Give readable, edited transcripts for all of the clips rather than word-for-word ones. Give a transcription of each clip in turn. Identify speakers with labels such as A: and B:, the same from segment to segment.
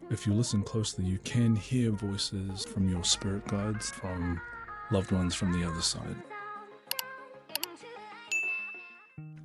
A: If you listen closely, you can hear voices from your spirit guides, from loved ones from the other side.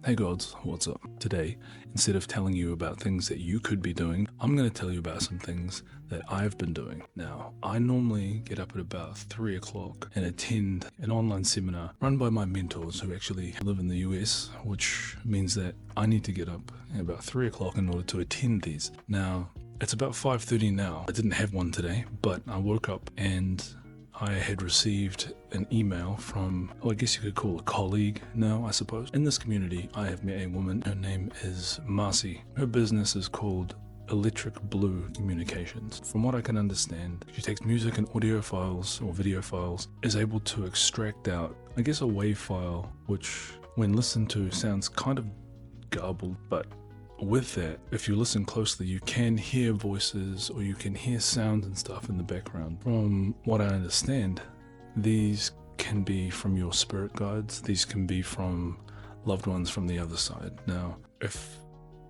A: Hey gods, what's up? Today, instead of telling you about things that you could be doing, I'm going to tell you about some things that I've been doing. Now, I normally get up at about 3 o'clock and attend an online seminar run by my mentors who actually live in the US, which means that I need to get up at about 3 o'clock in order to attend these. Now, it's about 5:30 now. I didn't have one today, but I woke up and I had received an email from, I guess you could call a colleague now, I suppose. In this community, I have met a woman. Her name is Marcie. Her business is called Electric Blue Communications. From what I can understand, she takes music and audio files or video files, is able to extract out, I guess, a WAV file, which when listened to sounds kind of garbled, but with that, if you listen closely, you can hear voices or you can hear sounds and stuff in the background. From what I understand, these can be from your spirit guides. These can be from loved ones from the other side. Now, if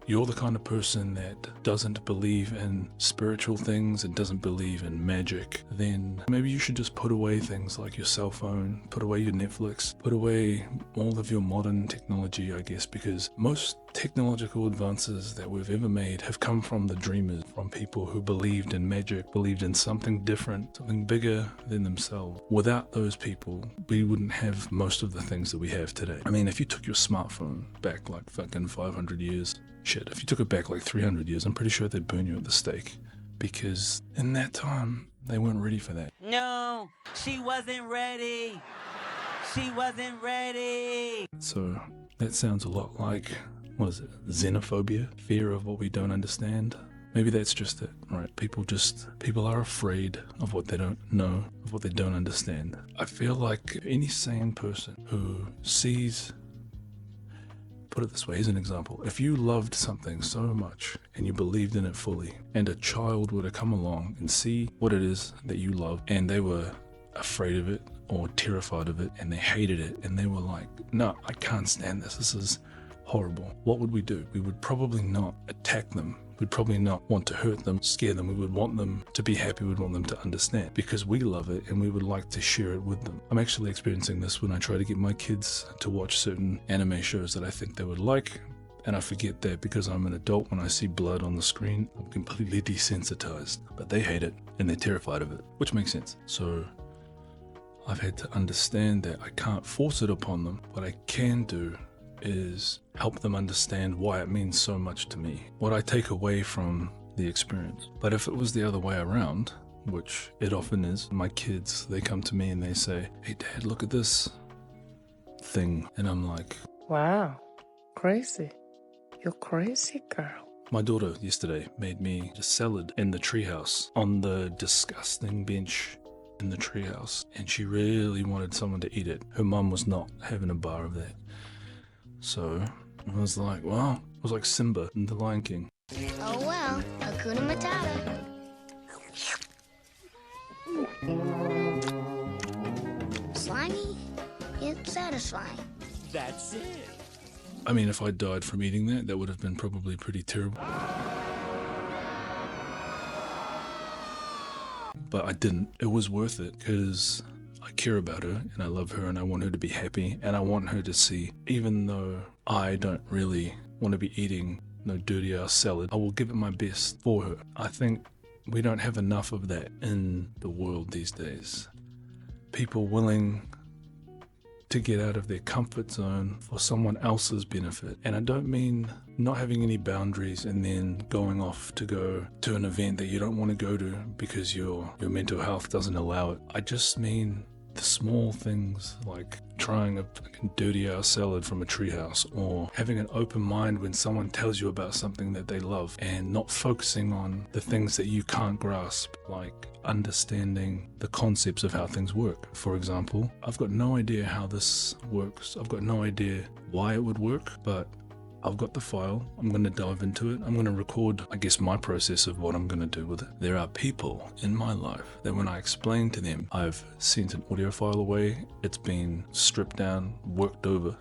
A: you're the kind of person that doesn't believe in spiritual things and doesn't believe in magic, then maybe you should just put away things like your cell phone, put away your Netflix, put away all of your modern technology, I guess, because most technological advances that we've ever made have come from the dreamers, from people who believed in magic, believed in something different, something bigger than themselves. Without those people, we wouldn't have most of the things that we have today. I mean, if you took your smartphone back like fucking 500 years, shit, if you took it back like 300 years, I'm pretty sure they'd burn you at the stake, because in that time, they weren't ready for that.
B: No, she wasn't ready. She wasn't ready.
A: So that sounds a lot like, what is it, xenophobia? Fear of what we don't understand? Maybe that's just it, right? People are afraid of what they don't know, of what they don't understand. I feel like any sane person who sees, put it this way, as an example, if you loved something so much and you believed in it fully, and a child were to come along and see what it is that you love, and they were afraid of it or terrified of it and they hated it and they were like, no, I can't stand this is horrible, what would we do? We would probably not attack them. We'd probably not want to hurt them, scare them. We would want them to be happy. We'd want them to understand because we love it and we would like to share it with them. I'm actually experiencing this when I try to get my kids to watch certain anime shows that I think they would like, and I forget that because I'm an adult, when I see blood on the screen, I'm completely desensitized. But they hate it and they're terrified of it, which makes sense. So I've had to understand that I can't force it upon them. What I can do is help them understand why it means so much to me, what I take away from the experience. But if it was the other way around, which it often is, my kids, they come to me and they say, hey dad, look at this thing. And I'm like,
C: wow, crazy. You're crazy, girl.
A: my daughter yesterday made me a salad in the treehouse on the disgusting bench in the treehouse, and she really wanted someone to eat it. Her mum was not having a bar of that. So I was like, wow, it was like Simba in The Lion King.
D: Oh well, Hakuna Matata. Slimy, yet satisfying.
B: That's it.
A: I mean, if I died from eating that, that would have been probably pretty terrible. But I didn't. It was worth it because I care about her and I love her and I want her to be happy and I want her to see, even though I don't really want to be eating no dirty ass salad, I will give it my best for her. I think we don't have enough of that in the world these days. People willing to get out of their comfort zone for someone else's benefit. And I don't mean not having any boundaries and then going off to go to an event that you don't want to go to because your mental health doesn't allow it. I just mean the small things like trying a fucking dirty ass salad from a treehouse, or having an open mind when someone tells you about something that they love and not focusing on the things that you can't grasp, like understanding the concepts of how things work. For example, I've got no idea how this works. I've got no idea why it would work, but I've got the file. I'm going to dive into it. I'm going to record, I guess, my process of what I'm going to do with it. There are people in my life that when I explain to them, I've sent an audio file away. It's been stripped down, worked over,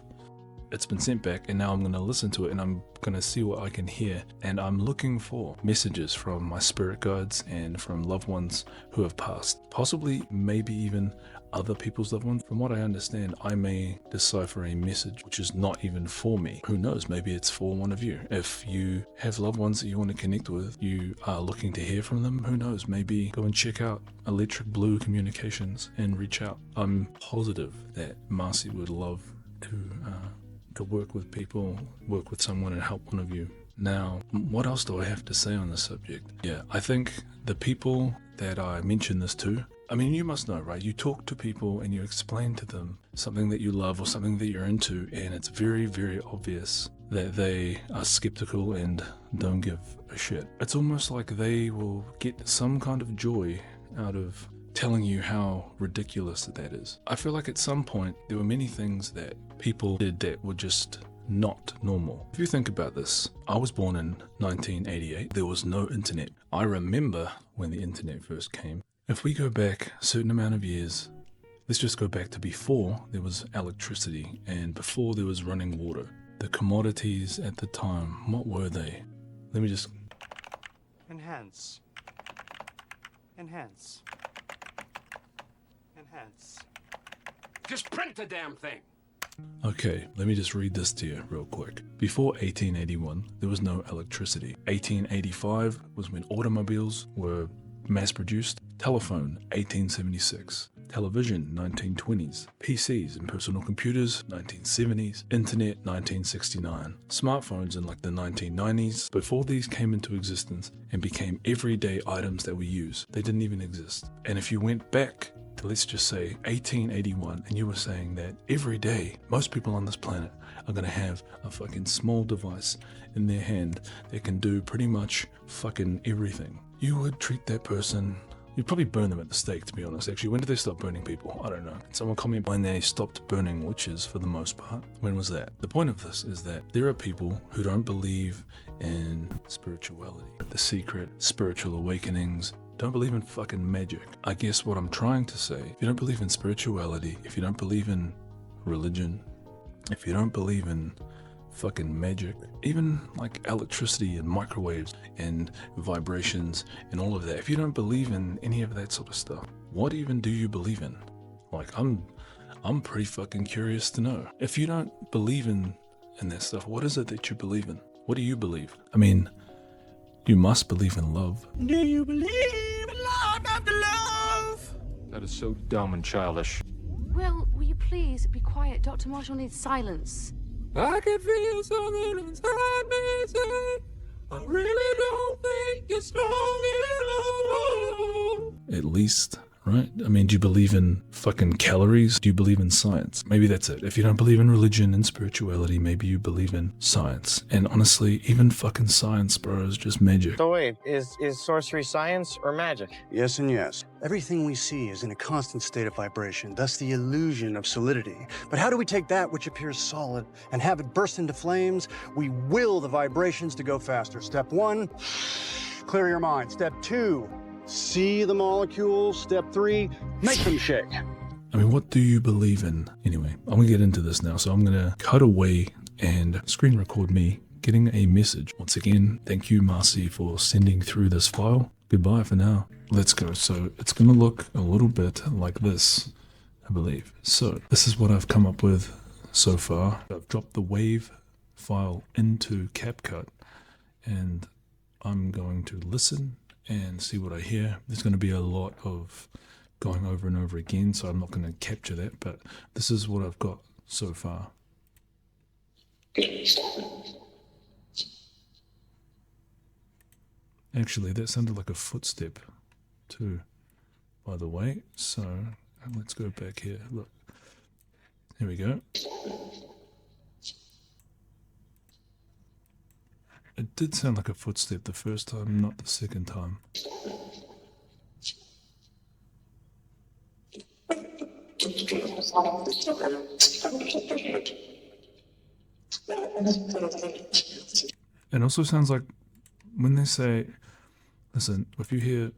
A: it's been sent back, and now I'm going to listen to it and I'm going to see what I can hear. And I'm looking for messages from my spirit guides and from loved ones who have passed. Possibly, maybe even other people's loved ones. From what I understand, I may decipher a message which is not even for me. Who knows, maybe it's for one of you. If you have loved ones that you want to connect with, you are looking to hear from them, who knows, maybe go and check out Electric Blue Communications and reach out. I'm positive that Marcie would love to work with people, work with someone and help one of you. Now, what else do I have to say on this subject? Yeah, I think the people that I mentioned this to, I mean, you must know, right? You talk to people and you explain to them something that you love or something that you're into, and it's very, very obvious that they are skeptical and don't give a shit. It's almost like they will get some kind of joy out of telling you how ridiculous that is. I feel like at some point there were many things that people did that were just not normal. If you think about this, I was born in 1988. There was no internet. I remember when the internet first came. If we go back a certain amount of years, let's just go back to before there was electricity and before there was running water. The commodities at the time, what were they? Let me just...
E: Enhance. Enhance. Enhance.
F: Just print the damn thing.
A: Okay, let me just read this to you real quick. Before 1881, there was no electricity. 1885 was when automobiles were mass-produced. Telephone, 1876. Television, 1920s. PCs and personal computers, 1970s. Internet, 1969. Smartphones in like the 1990s. Before these came into existence and became everyday items that we use, they didn't even exist. And if you went back to, let's just say, 1881, and you were saying that every day, most people on this planet are going to have a fucking small device in their hand that can do pretty much fucking everything, you would treat that person... You'd probably burn them at the stake, to be honest. Actually, when did they stop burning people? I don't know. Can someone comment when they stopped burning witches for the most part? When was that? The point of this is that there are people who don't believe in spirituality, the secret, spiritual awakenings, don't believe in fucking magic. I guess what I'm trying to say, if you don't believe in spirituality, if you don't believe in religion, if you don't believe in fucking magic, even like electricity and microwaves and vibrations and all of that, if you don't believe in any of that sort of stuff, what even do you believe in? Like, I'm pretty fucking curious to know. If you don't believe in that stuff, what is it that you believe in? What do you believe? I mean, you must believe in love.
B: Do you believe in love after love?
F: That is so dumb and childish.
G: Will you please be quiet? Dr. Marshall needs silence.
F: I can feel something inside me say, I really don't think you're strong enough.
A: At least, right? I mean, do you believe in fucking calories? Do you believe in science? Maybe that's it. If you don't believe in religion and spirituality, maybe you believe in science. And honestly, even fucking science, bro, is just magic.
H: So wait, is sorcery science or magic?
E: Yes and yes. Everything we see is in a constant state of vibration, thus the illusion of solidity. But how do we take that which appears solid and have it burst into flames? We will the vibrations to go faster. Step 1, clear your mind. Step 2, see the molecules. Step 3, make them shake.
A: I mean, what do you believe in? Anyway, I'm gonna get into this now, so I'm gonna cut away and screen record me getting a message. Once again, thank you, Marcie, for sending through this file. Goodbye for now. Let's go. So it's gonna look a little bit like this, I believe. So this is what I've come up with so far. I've dropped the wave file into CapCut, and I'm going to listen and see what I hear. There's going to be a lot of going over and over again, so I'm not going to capture that, but this is what I've got so far. Actually, that sounded like a footstep too, by the way. So let's go back here. Look, here we go. It did sound like a footstep the first time, not the second time. It also sounds like when they say, listen, if you hear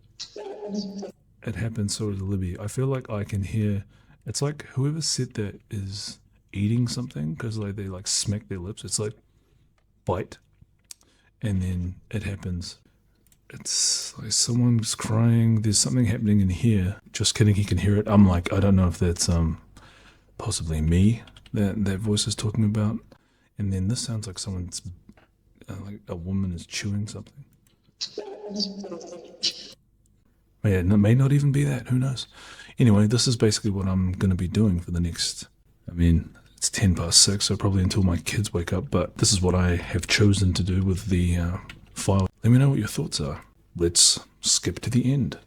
A: it happens, so does Libby, I feel like I can hear, it's like whoever said that is eating something, because like they like smack their lips. It's like bite, and then it happens. It's like someone's crying. There's something happening in here. Just kidding, he can hear it. I'm like, I don't know if that's possibly me that voice is talking about. And then this sounds like someone's like a woman is chewing something. Yeah, it may not even be that. Who knows? Anyway, this is basically what I'm going to be doing for the next, I mean, it's 6:10, so probably until my kids wake up, but this is what I have chosen to do with the file. Let me know what your thoughts are. Let's skip to the end.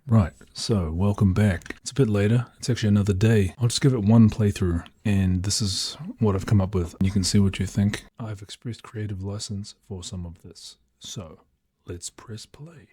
A: Right, so welcome back. It's a bit later. It's actually another day. I'll just give it one playthrough, and this is what I've come up with. You can see what you think. I've expressed creative license for some of this. So, let's press play.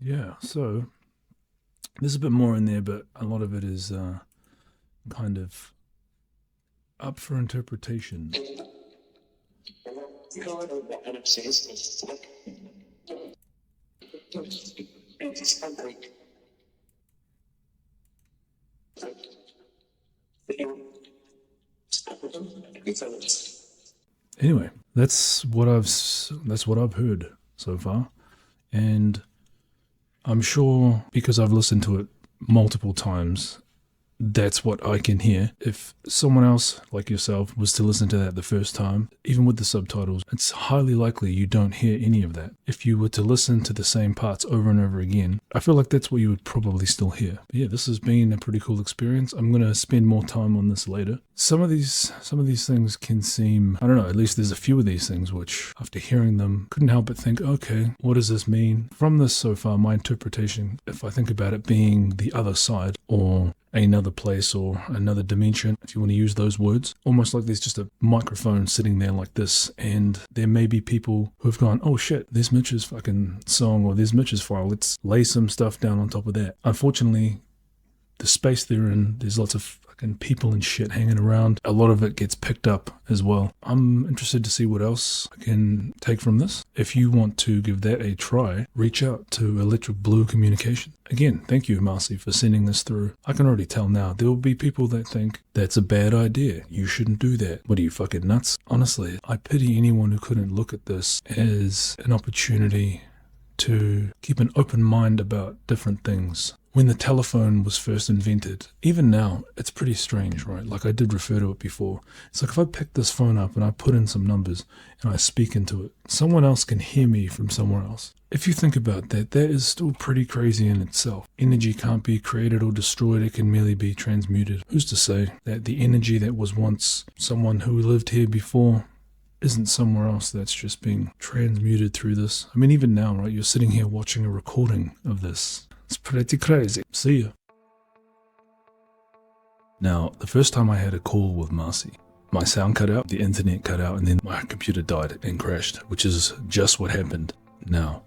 A: Yeah, so there's a bit more in there, but a lot of it is kind of up for interpretation. Anyway, that's what I've heard so far, and I'm sure because I've listened to it multiple times, that's what I can hear. If someone else like yourself was to listen to that the first time, even with the subtitles, it's highly likely you don't hear any of that. If you were to listen to the same parts over and over again, I feel like that's what you would probably still hear. But yeah, this has been a pretty cool experience. I'm going to spend more time on this later. Some of these things can seem, I don't know, at least there's a few of these things which, after hearing them, couldn't help but think, okay, what does this mean? From this so far, my interpretation, if I think about it being the other side, or another place, or another dimension, if you want to use those words, almost like there's just a microphone sitting there like this, and there may be people who have gone, oh shit, there's Mitch's fucking song, or there's Mitch's file, let's lay some stuff down on top of that. Unfortunately, the space they're in, there's lots of fucking people and shit hanging around. A lot of it gets picked up as well. I'm interested to see what else I can take from this. If you want to give that a try, reach out to Electric Blue Communication. Again, thank you, Marcie, for sending this through. I can already tell now, there will be people that think that's a bad idea. You shouldn't do that. What are you, fucking nuts? Honestly, I pity anyone who couldn't look at this as an opportunity to keep an open mind about different things. When the telephone was first invented, even now, it's pretty strange, right? Like I did refer to it before. It's like if I pick this phone up and I put in some numbers and I speak into it, someone else can hear me from somewhere else. If you think about that, that is still pretty crazy in itself. Energy can't be created or destroyed, it can merely be transmuted. Who's to say that the energy that was once someone who lived here before isn't somewhere else that's just being transmuted through this? I mean, even now, right, you're sitting here watching a recording of this. It's pretty crazy. See ya. Now, the first time I had a call with Marcie, my sound cut out, the internet cut out, and then my computer died and crashed, which is just what happened now.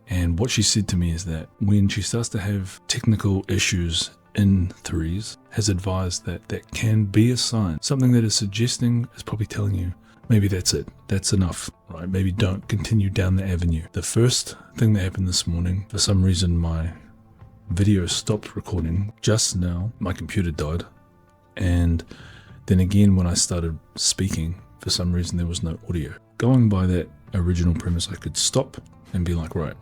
A: And what she said to me is that when she starts to have technical issues in threes, has advised that that can be a sign. Something that is suggesting is probably telling you, maybe that's it. That's enough, right? Maybe don't continue down the avenue. The first thing that happened this morning, for some reason my video stopped recording just now. My computer died. And then again, when I started speaking, for some reason there was no audio. Going by that original premise, I could stop and be like, right,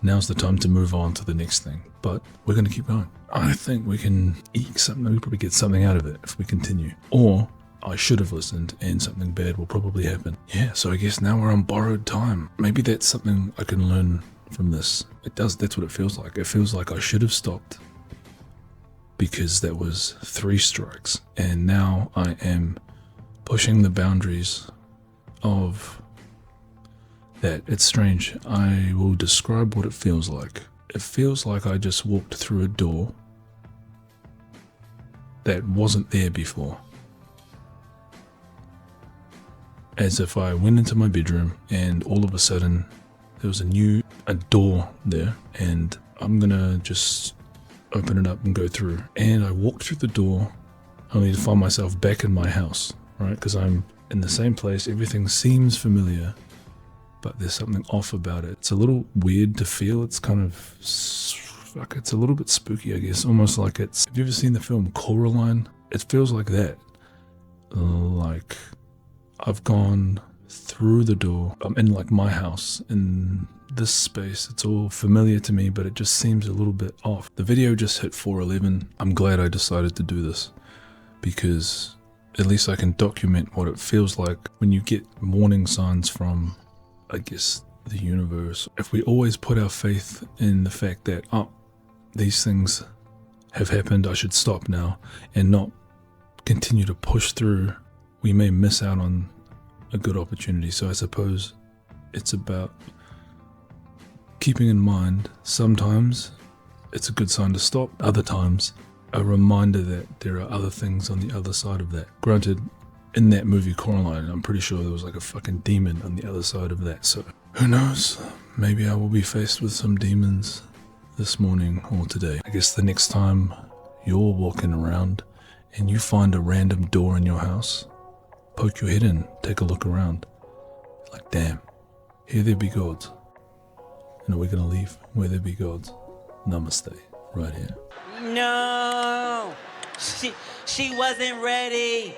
A: now's the time to move on to the next thing. But we're going to keep going. I think we can eke something. We probably get something out of it if we continue. Or I should have listened and something bad will probably happen. Yeah, so I guess now we're on borrowed time. Maybe that's something I can learn from this. It does, that's what it feels like. It feels like I should have stopped because that was 3 strikes. And now I am pushing the boundaries of that. It's strange. I will describe what it feels like. It feels like I just walked through a door that wasn't there before. As if I went into my bedroom and all of a sudden there was a door there, and I'm gonna just open it up and go through. And I walked through the door only to find myself back in my house, right? Because I'm in the same place, everything seems familiar, but there's something off about it. It's a little weird to feel. It's kind of, it's a little bit spooky, I guess. Almost like it's, have you ever seen the film Coraline? It feels like that. Like I've gone through the door. I'm in like my house, in this space. It's all familiar to me, but it just seems a little bit off. The video just hit 411. I'm glad I decided to do this because at least I can document what it feels like when you get warning signs from, I guess, the universe. If we always put our faith in the fact that, oh, these things have happened, I should stop now, and not continue to push through, we may miss out on a good opportunity. So I suppose it's about keeping in mind sometimes it's a good sign to stop, other times a reminder that there are other things on the other side of that. Granted, in that movie Coraline, I'm pretty sure there was like a fucking demon on the other side of that, so who knows, maybe I will be faced with some demons this morning or today. I guess the next time you're walking around and you find a random door in your house, poke your head in, take a look around. Like, damn, here there be gods. And are we gonna leave where there be gods? Namaste, right here.
B: No, she wasn't ready.